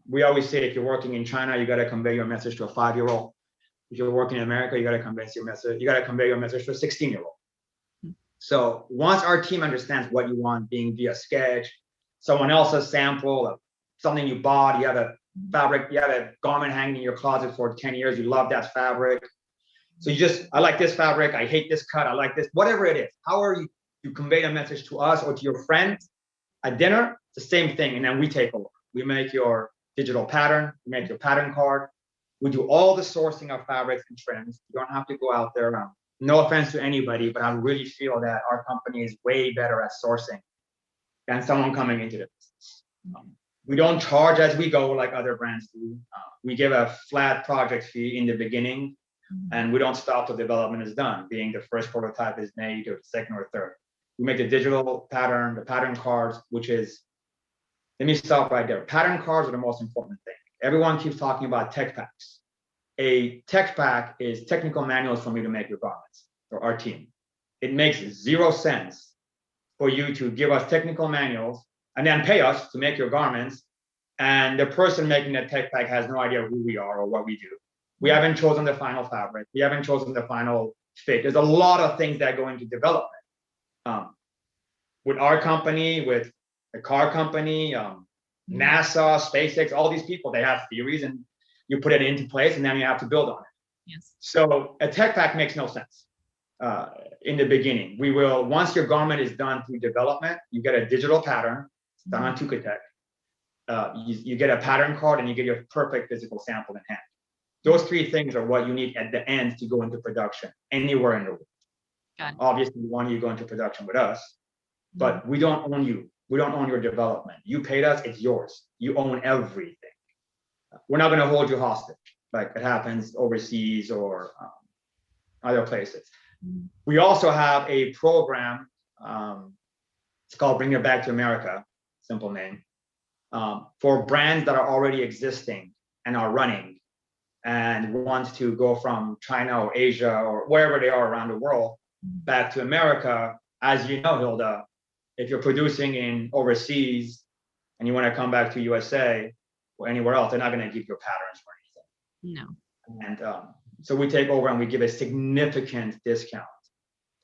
We always say if you're working in China, you got to convey your message to a 5-year-old. If you're working in America, you got to convey your message. You got to convey your message to a 16-year-old. So once our team understands what you want, being via sketch, someone else's sample of something you bought, you have a fabric, you have a garment hanging in your closet for 10 years, you love that fabric. So I like this fabric, I hate this cut, I like this, whatever it is. However you convey a message to us or to your friends at dinner, it's the same thing. And then we take over. We make your digital pattern, we make your pattern card. We do all the sourcing of fabrics and trends. You don't have to go out there. No offense to anybody, but I really feel that our company is way better at sourcing than someone coming into the business. We don't charge as we go like other brands do. We give a flat project fee in the beginning, and we don't stop till development is done, being the first prototype is made or the second or third. We make the digital pattern, the pattern cards, which is, let me stop right there. Pattern cards are the most important thing. Everyone keeps talking about tech packs. A tech pack is technical manuals for me to make your garments, or our team. It makes 0 sense for you to give us technical manuals and then pay us to make your garments, and the person making that tech pack has no idea who we are or what we do. We haven't chosen the final fabric. We haven't chosen the final fit. There's a lot of things that go into development. With our company, with the car company, NASA, SpaceX, all these people, they have theories and you put it into place and then you have to build on it. Yes. So a tech pack makes no sense in the beginning. We will, once your garment is done through development, you get a digital pattern, it's done on Tukatek. You get a pattern card and you get your perfect physical sample in hand. Those 3 things are what you need at the end to go into production anywhere in the world. Obviously, we want you to go into production with us, but we don't own you. We don't own your development. You paid us, it's yours. You own everything. We're not going to hold you hostage like it happens overseas or other places. We also have a program, it's called Bring It Back to America, simple name, for brands that are already existing and are running and want to go from China or Asia or wherever they are around the world back to America. As you know, Hilda, if you're producing in overseas and you want to come back to USA or anywhere else, they're not going to give you patterns or anything. No. And so we take over and we give a significant discount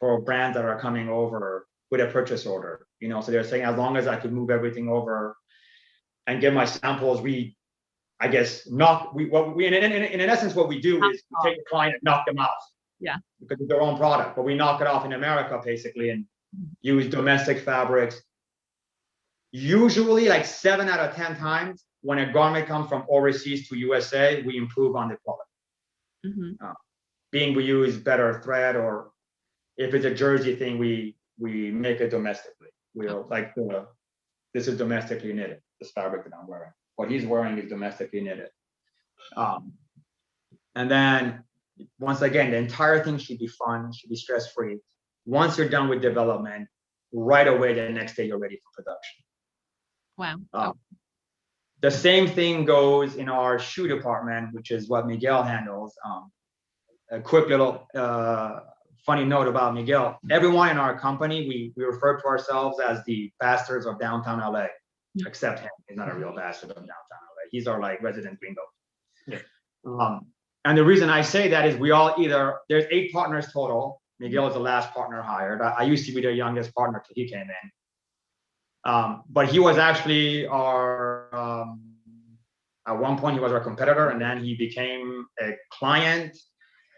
for brands that are coming over with a purchase order. You know, so they're saying as long as I could move everything over and get my samples, in essence what we do is we take the client and knock them off. Yeah. Because it's their own product, but we knock it off in America basically and use domestic fabrics. Usually like 7 out of 10 times when a garment comes from overseas to USA, we improve on the quality. Being we use better thread, or if it's a jersey thing, we make it domestically. This is domestically knitted, this fabric that I'm wearing. What he's wearing is domestically knitted. And then once again, the entire thing should be fun, should be stress-free. Once you're done with development, right away, the next day you're ready for production. Wow. The same thing goes in our shoe department, which is what Miguel handles. A quick little funny note about Miguel. Everyone in our company, we refer to ourselves as the bastards of downtown LA, except him. He's not a real bastard of downtown LA. He's our like resident gringo. Yeah. And the reason I say that is there's 8 partners total. Miguel is the last partner hired. I used to be the youngest partner till he came in. But he was actually at one point he was our competitor, and then he became a client.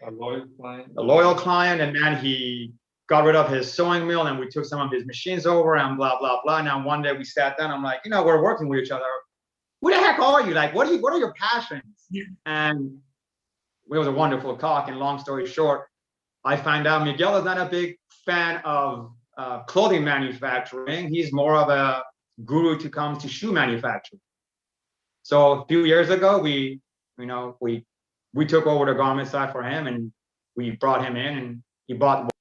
A loyal client. A loyal client, and then he got rid of his sewing mill and we took some of his machines over and blah, blah, blah. Now one day we sat down, I'm like, we're working with each other. Who the heck are you? Like, what are your passions? Yeah. And it was a wonderful talk, and long story short, I find out Miguel is not a big fan of clothing manufacturing. He's more of a guru to come to shoe manufacturing. So a few years ago, we took over the garment side for him, and we brought him in, and he bought.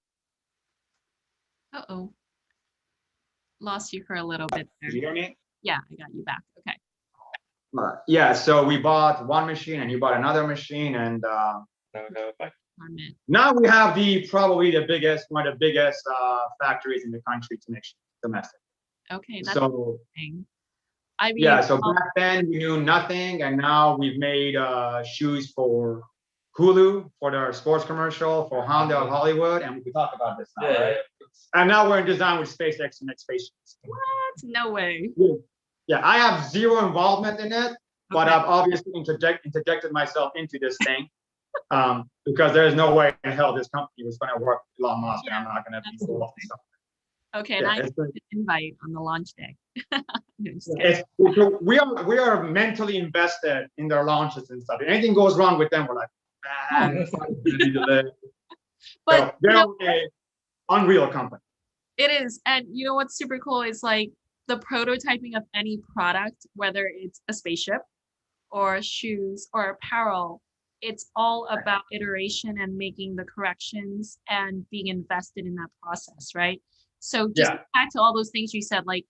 Uh-oh. Lost you for a little bit there. Did you hear me? Yeah, I got you back. Okay. Yeah, so we bought one machine and he bought another machine, and now we have probably one of the biggest factories in the country to make domestic. Okay, that's so interesting. I mean, Yeah, so back then we knew nothing, and now we've made shoes for Hulu, for their sports commercial, for Honda of Hollywood, and we could talk about this now, Yeah, right? And now we're in design with SpaceX and next space. what? No way. Yeah, I have zero involvement in it, but Okay. I've obviously interjected myself into this thing because there is no way in hell this company was going to work with Elon Musk, and I'm not going to be involved in something. Okay, and Yeah, I it's need an invite on the launch day. No, just kidding. we are mentally invested in their launches and stuff. If anything goes wrong with them, we're like, man, it's gonna be delayed. But So they're an unreal company. it is. And you know what's super cool is like the prototyping of any product, whether it's a spaceship or shoes or apparel, it's all about iteration and making the corrections and being invested in that process, right? So just Yeah. back to all those things you said, like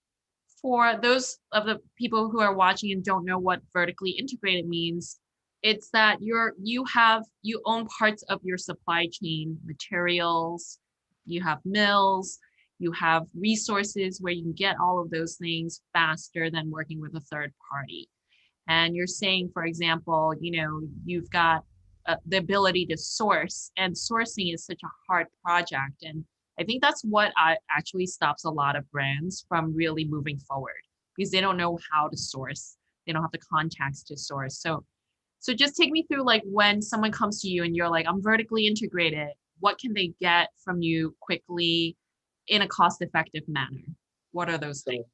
for those of the people who are watching and don't know what vertically integrated means, it's that you own parts of your supply chain, materials, you have mills, you have resources where you can get all of those things faster than working with a third party. And you're saying, for example, you've got the ability to source, and sourcing is such a hard project. And I think that's what actually stops a lot of brands from really moving forward, because they don't know how to source. They don't have the contacts to source. So just take me through, like, when someone comes to you and you're like, I'm vertically integrated, what can they get from you quickly in a cost-effective manner? What are those things?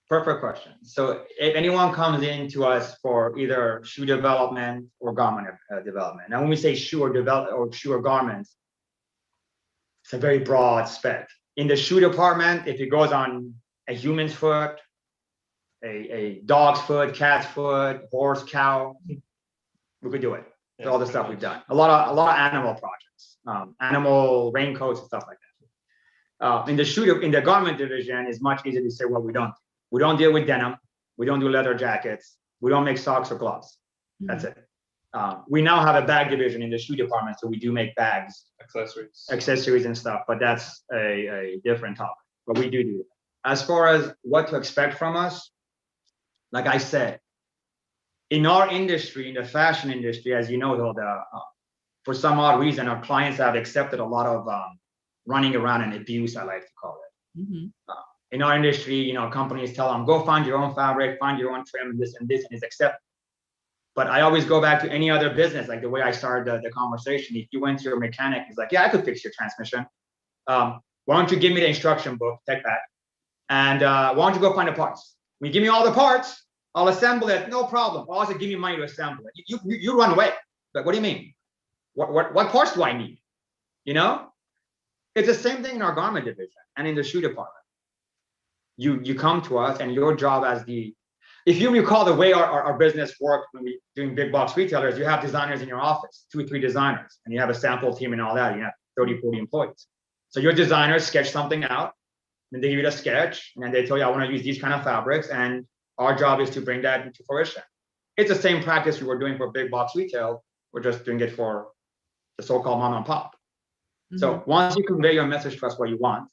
Perfect question. So if anyone comes in to us for either shoe development or garment development, now when we say shoe or garments, it's a very broad spec. In the shoe department, if it goes on a human's foot, a dog's foot, cat's foot, horse, cow, we could do it. It's all the stuff we've done. A lot of animal projects, animal raincoats and stuff like that. In the garment division, it's much easier to say what we don't do. We don't deal with denim. We don't do leather jackets. We don't make socks or gloves. That's it. We now have a bag division in the shoe department, so we do make bags, accessories and stuff, but that's a different topic. But we do it. As far as what to expect from us, like I said, in our industry, in the fashion industry, as you know, Hilda, for some odd reason, our clients have accepted a lot of running around and abuse, I like to call it. In our industry, companies tell them, go find your own fabric, find your own trim, and this and is accepted. But I always go back to any other business, like the way I started the conversation. If you went to your mechanic, he's like, yeah, I could fix your transmission. Why don't you give me the instruction book, take that, and why don't you go find the parts? When you give me all the parts, I'll assemble it, no problem. Also, give me money to assemble it. You run away. But what do you mean? What parts do I need? It's the same thing in our garment division and in the shoe department. You come to us, and your job if you recall the way our business worked when we doing big box retailers, you have designers in your office, 2 or 3 designers, and you have a sample team and all that. You have 30, 40 employees. So your designers sketch something out, then they give you a sketch, and then they tell you, I want to use these kind of fabrics, and our job is to bring that into fruition. It's the same practice we were doing for big box retail. We're just doing it for the so-called mom and pop. So once you convey your message to us what you want,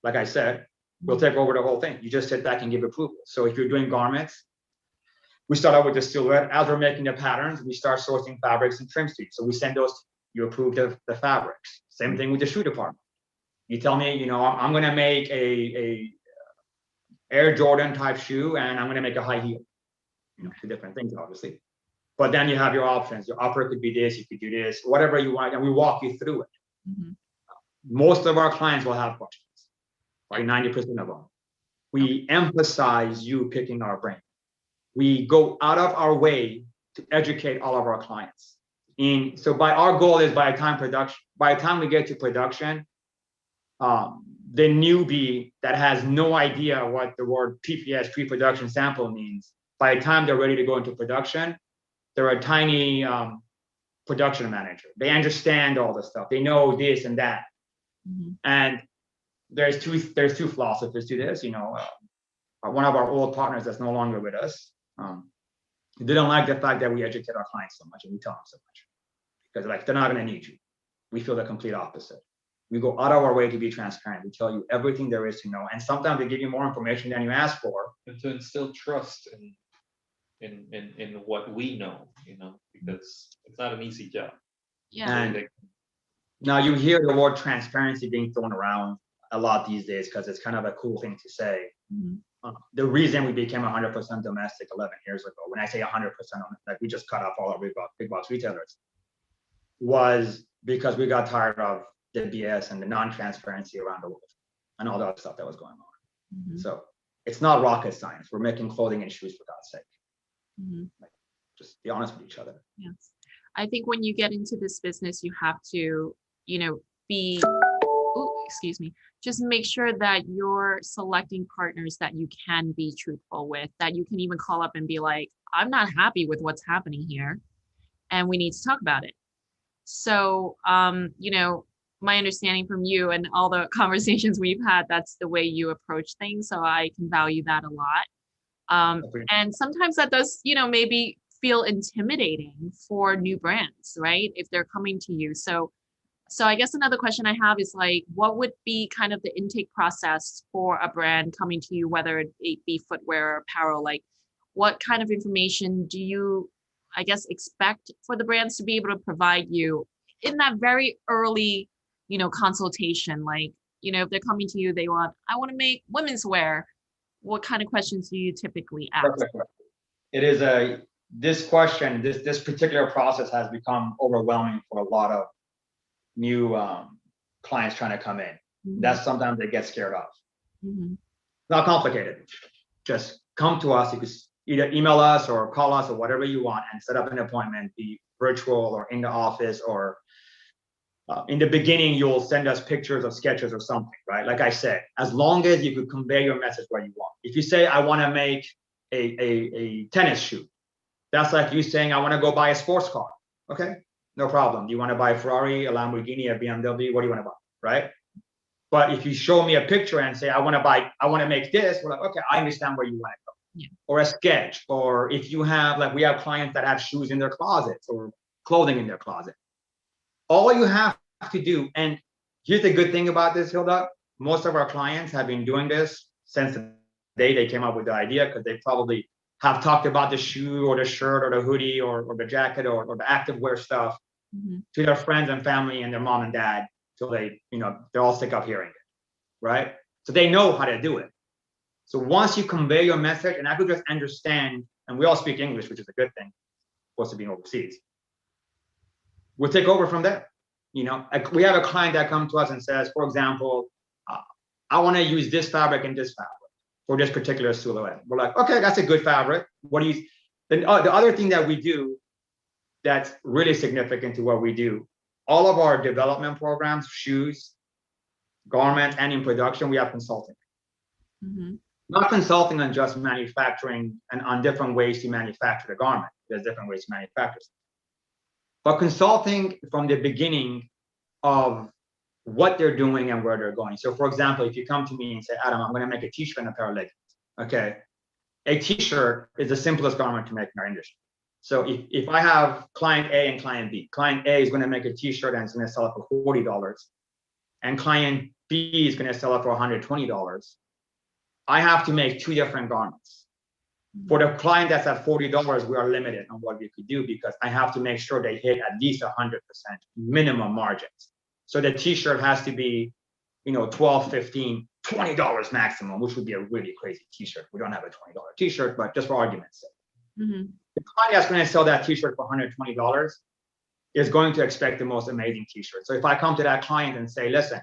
like I said, we'll take over the whole thing. You just sit back and give approval. So if you're doing garments, we start out with the silhouette. As we're making the patterns, we start sourcing fabrics and trims to you. So we send those, you approve the fabrics. Same thing with the shoe department. You tell me, I'm going to make a Air Jordan type shoe, and I'm going to make a high heel. 2 different things, obviously. But then you have your options. Your upper could be this, you could do this, whatever you want, and we walk you through it. Most of our clients will have questions, like 90% of them. We emphasize you picking our brain. We go out of our way to educate all of our clients. So our goal is by the time we get to production, the newbie that has no idea what the word PPS, pre-production sample, means, by the time they're ready to go into production, they're a tiny production manager. They understand all the stuff. They know this and that. And there's two philosophies to this. One of our old partners that's no longer with us, didn't like the fact that we educate our clients so much and we tell them so much, because they're not going to need you. We feel the complete opposite. We go out of our way to be transparent. We tell you everything there is to know. And sometimes we give you more information than you ask for. And to instill trust in what we know, because it's not an easy job. Yeah. And now you hear the word transparency being thrown around a lot these days because it's kind of a cool thing to say. Mhm. The reason we became 100% domestic 11 years ago, when I say 100%, like we just cut off all our big box retailers, was because we got tired of the BS and the non-transparency around the world and all the other stuff that was going on. Mhm. So it's not rocket science. We're making clothing and shoes for God's sake. Mhm. Just be honest with each other. Yes. I think when you get into this business, you have to, be, excuse me, just make sure that you're selecting partners that you can be truthful with, that you can even call up and be like, I'm not happy with what's happening here, and we need to talk about it. So, my understanding from you and all the conversations we've had, that's the way you approach things. So I can value that a lot. And sometimes that does, maybe feel intimidating for new brands, right? If they're coming to you. So I guess another question I have is like, what would be kind of the intake process for a brand coming to you, whether it be footwear or apparel? Like, what kind of information do you, I guess, expect for the brands to be able to provide you in that very early, consultation? Like, if they're coming to you, I want to make women's wear. What kind of questions do you typically ask? Perfect. It is this question, this particular process has become overwhelming for a lot of new clients trying to come in. Mhm. That's sometimes they get scared of. Mhm. Not complicated. Just come to us. You can either email us or call us or whatever you want and set up an appointment, be virtual or in the office, or in the beginning, you'll send us pictures of sketches or something, right? Like I said, as long as you could convey your message where you want. If you say, I want to make a tennis shoe, that's like you saying, I want to go buy a sports car. Okay, no problem. Do you want to buy a Ferrari, a Lamborghini, a BMW? What do you want to buy, right? But if you show me a picture and say, I want to make this, we're like, okay, I understand where you want to go. Yeah. Or a sketch, or if you have, like we have clients that have shoes in their closets or clothing in their closet. All you have to do, and here's the good thing about this, Hilda, most of our clients have been doing this since the day they came up with the idea, because they probably have talked about the shoe or the shirt or the hoodie or the jacket or the activewear stuff to their friends and family and their mom and dad till they, they're all sick of hearing it, right? So they know how to do it. So once you convey your message, and I could just understand, and we all speak English, which is a good thing, supposed to be overseas, we'll take over from there. We have a client that comes to us and says, for example, I want to use this fabric and this fabric for this particular silhouette. We're like, okay, that's a good fabric. The other thing that we do that's really significant to what we do, all of our development programs, shoes, garments, and in production, we have consulting. Mm-hmm. Not consulting on just manufacturing and on different ways to manufacture the garment. There's different ways to manufacture, but consulting from the beginning of what they're doing and where they're going. So for example, if you come to me and say, Adam, I'm going to make a t-shirt and a pair of leggings. Okay. A t-shirt is the simplest garment to make in our industry. So if I have client A and client B, client A is going to make a t-shirt and it's going to sell it for $40, and client B is going to sell it for $120. I have to make two different garments. For the client that's at $40, we are limited on what we could do because I have to make sure they hit at least 100% minimum margins. So the t-shirt has to be, $12, $15, $20 maximum, which would be a really crazy t-shirt. We don't have a $20 t-shirt, but just for argument's sake. Mm-hmm. The client that's going to sell that t-shirt for $120 is going to expect the most amazing t-shirt. So if I come to that client and say, listen,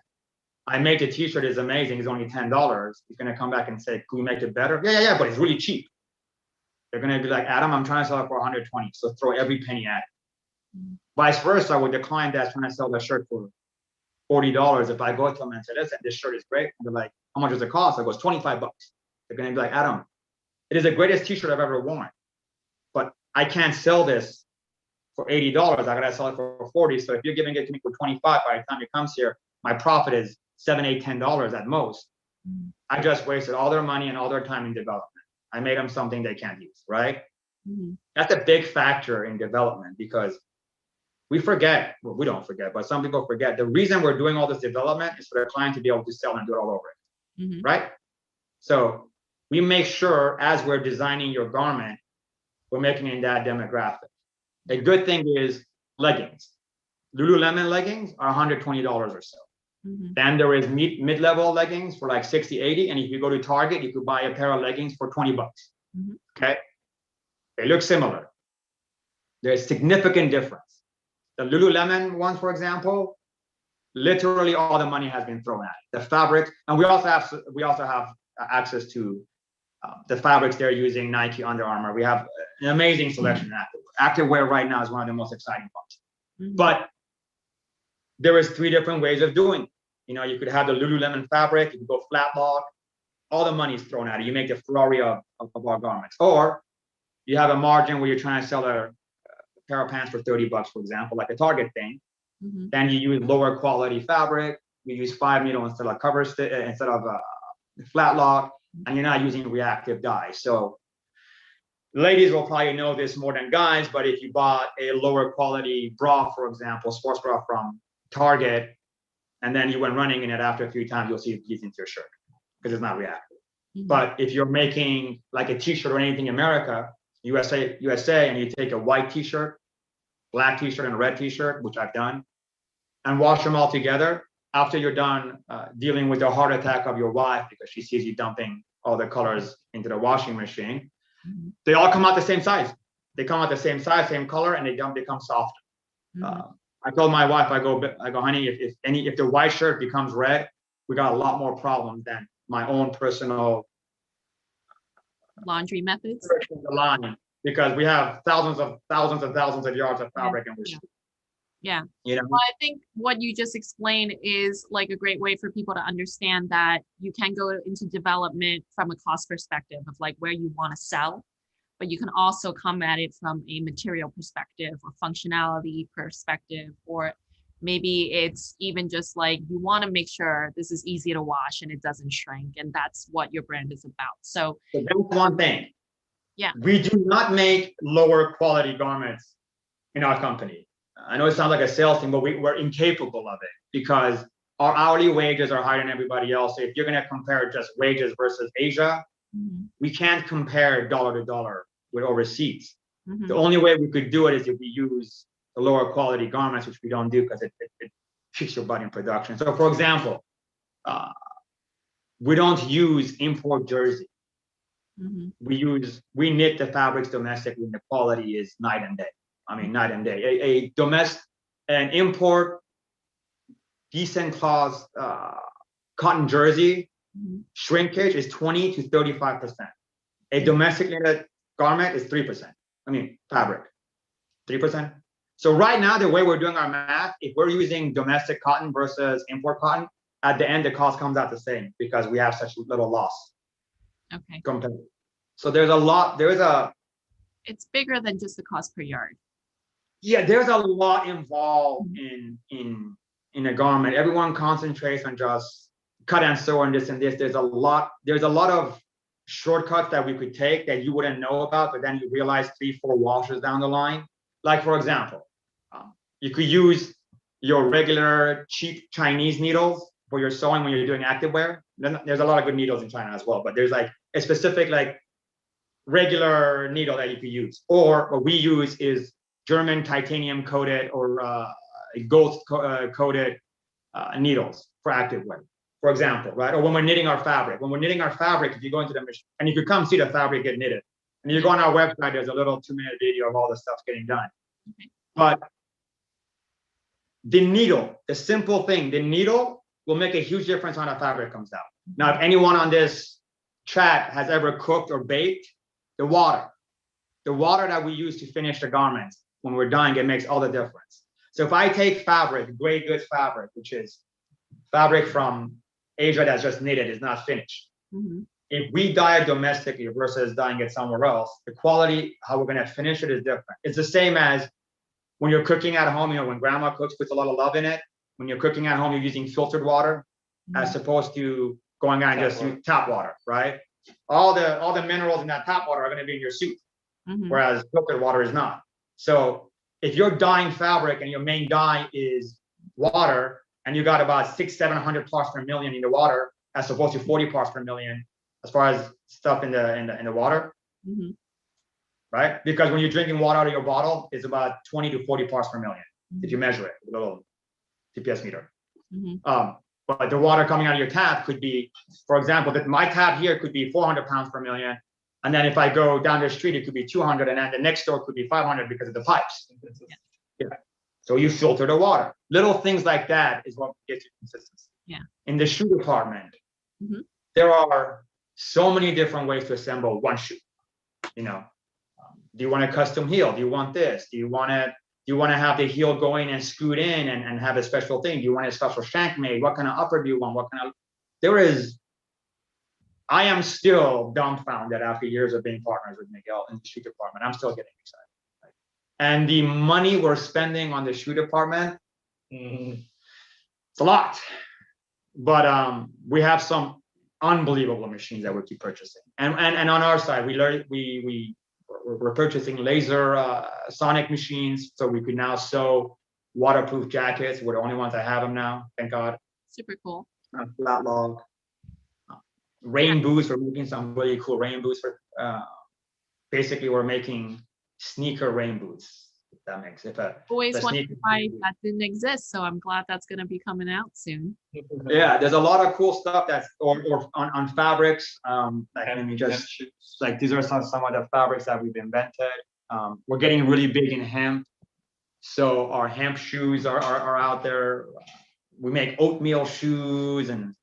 I make the t-shirt is amazing, it's only $10, he's going to come back and say, can we make it better? Yeah, but it's really cheap. They're going to be like, Adam, I'm trying to sell it for 120, so throw every penny at it. Mm-hmm. Vice versa with the client that's trying to sell the shirt for $40. If I go to them and say, listen, this shirt is great, and they're like, how much does it cost? I go, it's $25. They're going to be like, Adam, it is the greatest t-shirt I've ever worn, but I can't sell this for $80. I got to sell it for $40. So if you're giving it to me for $25, by the time it comes here, my profit is $7, $8, $10 at most. Mm-hmm. I just wasted all their money and all their time in development. I made them something they can't use, right? Mm-hmm. That's a big factor in development because we forget, well, we don't forget, but some people forget, the reason we're doing all this development is for the client to be able to sell and do it all over it, right? So we make sure as we're designing your garment, we're making it in that demographic. A good thing is leggings. Lululemon leggings are $120 or so. Then there is mid-level leggings for like 60, 80. And if you go to Target, you could buy a pair of leggings for 20 bucks. Okay. They look similar. There's significant difference. The Lululemon ones, for example, literally all the money has been thrown at it. The fabric, and we also have access to the fabrics they're using, Nike, Under Armour. We have an amazing selection in activewear. Activewear right now is one of the most exciting parts. But there is 3 different ways of doing it. You know, you could have the Lululemon fabric, you could go flat lock, all the money is thrown at it. You make the Ferrari of our garments. Or you have a margin where you're trying to sell a pair of pants for 30 bucks, for example, like a Target thing. Then you use lower quality fabric. You use 5 needle instead of flat lock, and you're not using reactive dye. So ladies will probably know this more than guys, but if you bought a lower quality bra, for example, sports bra from Target, and then you went running in it after a few times, you'll see it bleeds into your shirt because it's not reactive. But if you're making like a t-shirt or anything in America, USA, and you take a white t-shirt, black t-shirt, and a red t-shirt, which I've done, and wash them all together, after you're done dealing with the heart attack of your wife because she sees you dumping all the colors into the washing machine, they all come out the same size. They come out the same size, same color, and they don't become soft. I told my wife, I go, honey, if the white shirt becomes red, we got a lot more problems than my own personal laundry methods. Because we have thousands of yards of fabric, and we're you know. Well, I think what you just explained is like a great way for people to understand that you can go into development from a cost perspective of like where you want to sell, but you can also come at it from a material perspective or functionality perspective, or maybe it's even just like you want to make sure this is easy to wash and it doesn't shrink, and that's what your brand is about. So that's one thing. Yeah. We do not make lower quality garments in our company. I know it sounds like a sales thing, but we're incapable of it because our hourly wages are higher than everybody else. So if you're going to compare just wages versus Asia, we can't compare dollar to dollar with overseas. The only way we could do it is if we use the lower quality garments, which we don't do because it kicks your butt in production. So for example, we don't use import jersey. We knit the fabrics domestically, and the quality is night and day. I mean, night and day. An import decent cloth cotton jersey shrinkage is 20 to 35%. A domestic knitted garment is 3%. I mean, fabric, 3%. So right now, the way we're doing our math, if we're using domestic cotton versus import cotton, at the end, the cost comes out the same because we have such little loss. Okay. Compared. So there's a lot, it's bigger than just the cost per yard. Yeah, there's a lot involved in a garment. Everyone concentrates on just cut and sew and this and this. There's a lot of shortcuts that we could take that you wouldn't know about, but then you realize 3-4 washes down the line. Like for example, you could use your regular cheap Chinese needles for your sewing when you're doing activewear. There's a lot of good needles in China as well, but there's like a specific like regular needle that you could use. Or what we use is German titanium coated or gold coated needles for activewear, for example, right? Or when we're knitting our fabric. When we're knitting our fabric, if you go into the machine, and you could come see the fabric get knitted, and you go on our website, there's a little 2-minute video of all the stuff getting done. But the needle, the simple thing, the needle will make a huge difference on how fabric comes out. Now, if anyone on this chat has ever cooked or baked, the water that we use to finish the garments when we're dyeing, it makes all the difference. So if I take fabric, gray goods fabric, which is fabric from Asia that's just knitted, is not finished. If we dye it domestically versus dyeing it somewhere else, the quality, how we're going to finish it is different. It's the same as when you're cooking at home, when grandma cooks, puts a lot of love in it. When you're cooking at home, you're using filtered water as opposed to going out and just use tap water, right? All the minerals in that tap water are going to be in your soup, whereas filtered water is not. So if you're dyeing fabric and your main dye is water, and you got about 600-700 parts per million in the water, as opposed to 40 parts per million as far as stuff in the water, Mhm. right? Because when you're drinking water out of your bottle, it's about 20 to 40 parts per million if you measure it with a little TPS meter. Mhm. But the water coming out of your tap could be, for example, that my tap here could be 400 pounds per million. And then if I go down the street, it could be 200, and then the next door could be 500 because of the pipes. Yeah. So you filter the water. Little things like that is what gets you consistency. Yeah. In the shoe department, Mhm. there are so many different ways to assemble one shoe. You know, do you want a custom heel? Do you want this? Do you want to have the heel going and screwed in and have a special thing? Do you want a special shank made? What kind of upper do you want? I am still dumbfounded after years of being partners with Miguel in the shoe department. I'm still getting excited. Right? And the money we're spending on the shoe department, it's a lot. But we have some unbelievable machines that we keep purchasing. And on our side, we're purchasing laser sonic machines, so we could now sew waterproof jackets. We're the only ones that have them now, thank God. Super cool. Flat log. Rain boots, we're making some really cool rain boots for basically we're making sneaker rain boots, if that makes it. Always wondered why that didn't exist, so I'm glad that's going to be coming out soon. Yeah, there's a lot of cool stuff that's or on fabrics. Like let me just like these are some of the fabrics that we've invented. We're getting really big in hemp, so our hemp shoes are out there. We make oatmeal shoes, and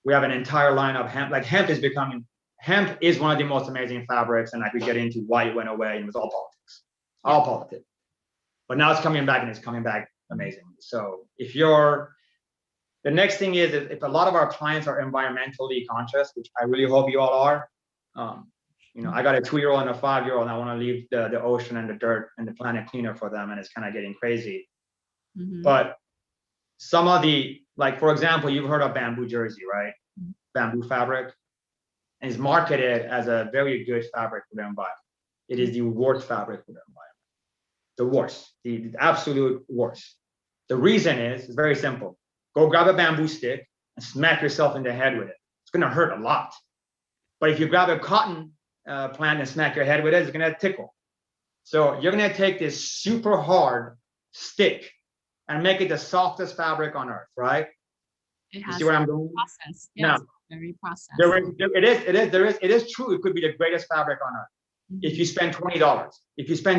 we have an entire line of hemp. Like hemp is one of the most amazing fabrics, and like we get into why it went away, and it was all politics. But now it's coming back, and it's coming back amazing. So the next thing is if a lot of our clients are environmentally conscious, which I really hope you all are. I got a 2-year-old and a 5-year-old, and I want to leave the ocean and the dirt and the planet cleaner for them, and it's kind of getting crazy. Mhm. But some of like for example, you've heard of bamboo jersey, right? Bamboo fabric, and it's marketed as a very good fabric for the environment. It is the worst fabric for the environment. The worst, the absolute worst. The reason is it's very simple. Go grab a bamboo stick and smack yourself in the head with it. It's gonna hurt a lot. But if you grab a cotton plant and smack your head with it, it's gonna tickle. So you're gonna take this super hard stick and make it the softest fabric on earth, right? It You has see what I'm doing? process. Now, Yes, very processed. it is true. It could be the greatest fabric on earth. Mhm. If you spend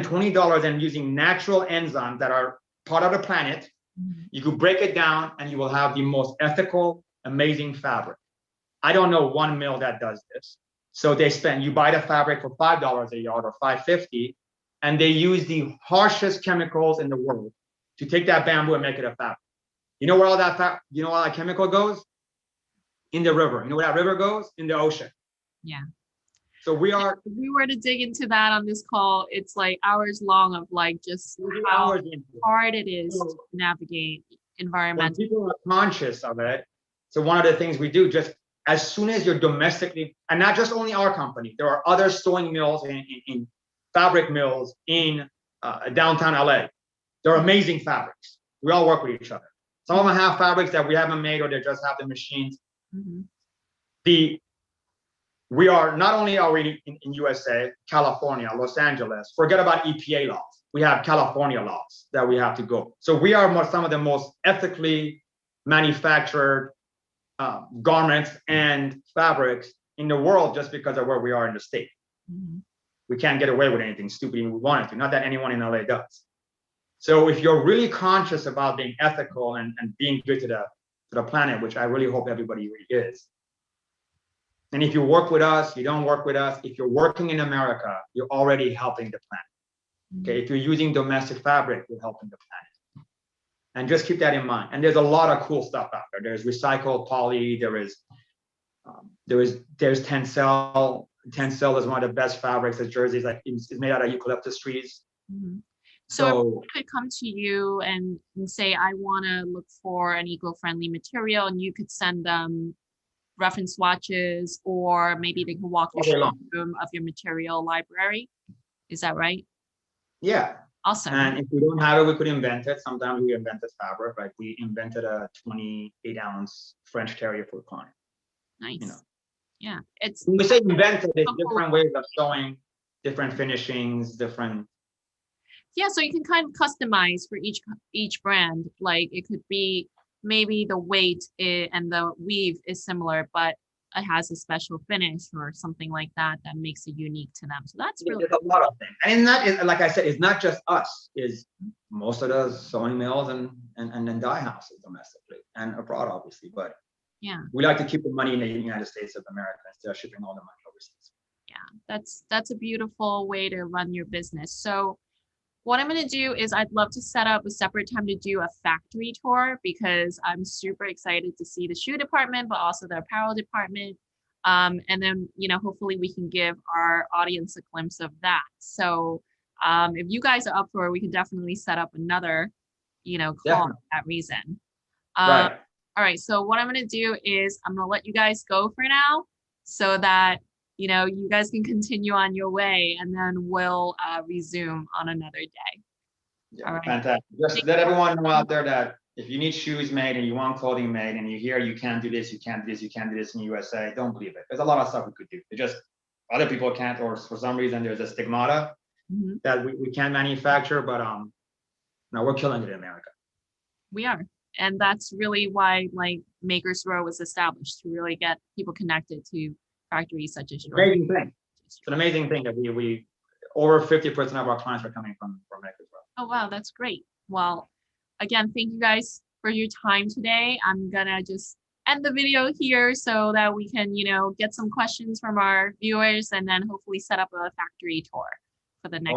$20 and using natural enzymes that are part of the planet, Mhm. you could break it down and you will have the most ethical, amazing fabric. I don't know one mill that does this. So you buy the fabric for $5 a yard or $5.50, and they use the harshest chemicals in the world to take that bamboo and make it a fabric. You know where all that chemical goes? In the river. You know where that river goes? In the ocean. Yeah. So If we were to dig into that on this call, it's like hours long of like just how hard it is to navigate when environmental. people are conscious of it. So one of the things we do, just as soon as you're domestically, and not just only our company, there are other sewing mills in fabric mills in downtown LA. They're amazing fabrics. We all work with each other. Some of them have fabrics that we haven't made, or they just have the machines. Mhm. We are not only are we in USA, California, Los Angeles. Forget about EPA laws. We have California laws that we have to go. So we are some of the most ethically manufactured garments and fabrics in the world, just because of where we are in the state. Mhm. We can't get away with anything stupid if we wanted to. Not that anyone in LA does. So if you're really conscious about being ethical and being good to the planet, which I really hope everybody really is. And if you work with us, you don't work with us. If you're working in America, you're already helping the planet. Okay, if you're using domestic fabric, you're helping the planet. And just keep that in mind. And there's a lot of cool stuff out there. There's recycled poly. There's Tencel. Tencel is one of the best fabrics. As jerseys, like it's made out of eucalyptus trees. Mhm. So if someone could come to you and say, I want to look for an eco-friendly material, and you could send them reference swatches, or maybe they can walk your showroom of your material library. Is that right? Yeah. Awesome. And if we don't have it, we could invent it. Sometimes we invented fabric, like we invented a 28-ounce French Terrier for a client. Nice. You know. Yeah, it's When we say invented, it's Oh, cool. different ways of showing, different finishings, different. yeah, so you can kind of customize for each brand. Like it could be maybe the weight and the weave is similar, but it has a special finish or something like that that makes it unique to them. So that's really There's a lot of things, and that is, like I said, it's not just us. Is most of the sewing mills and then dye houses domestically and abroad, obviously. But yeah. we like to keep the money in the United States of America instead of shipping all the money overseas. Yeah, that's a beautiful way to run your business. So what I'm going to do is I'd love to set up a separate time to do a factory tour because I'm super excited to see the shoe department, but also the apparel department. And then, hopefully we can give our audience a glimpse of that. So if you guys are up for it, we can definitely set up another, call Definitely. for that reason. Right. All right. So what I'm going to do is I'm going to let you guys go for now so that you guys can continue on your way, and then we'll resume on another day. Yeah, All right. fantastic. Just let everyone know out there that if you need shoes made and you want clothing made and you hear you can't do this, you can't do this, you can't do this in the USA, don't believe it. There's a lot of stuff we could do. It just other people can't, or for some reason there's a stigmata that we can't manufacture, but no, we're killing it in America. We are. And that's really why Makers Row was established, to really get people connected to factories such as yours. Amazing thing. It's an amazing thing that we over 50% of our clients are coming from Makers Row. Oh, wow. That's great. Well, again, thank you guys for your time today. I'm going to just end the video here so that we can, get some questions from our viewers and then hopefully set up a factory tour for the next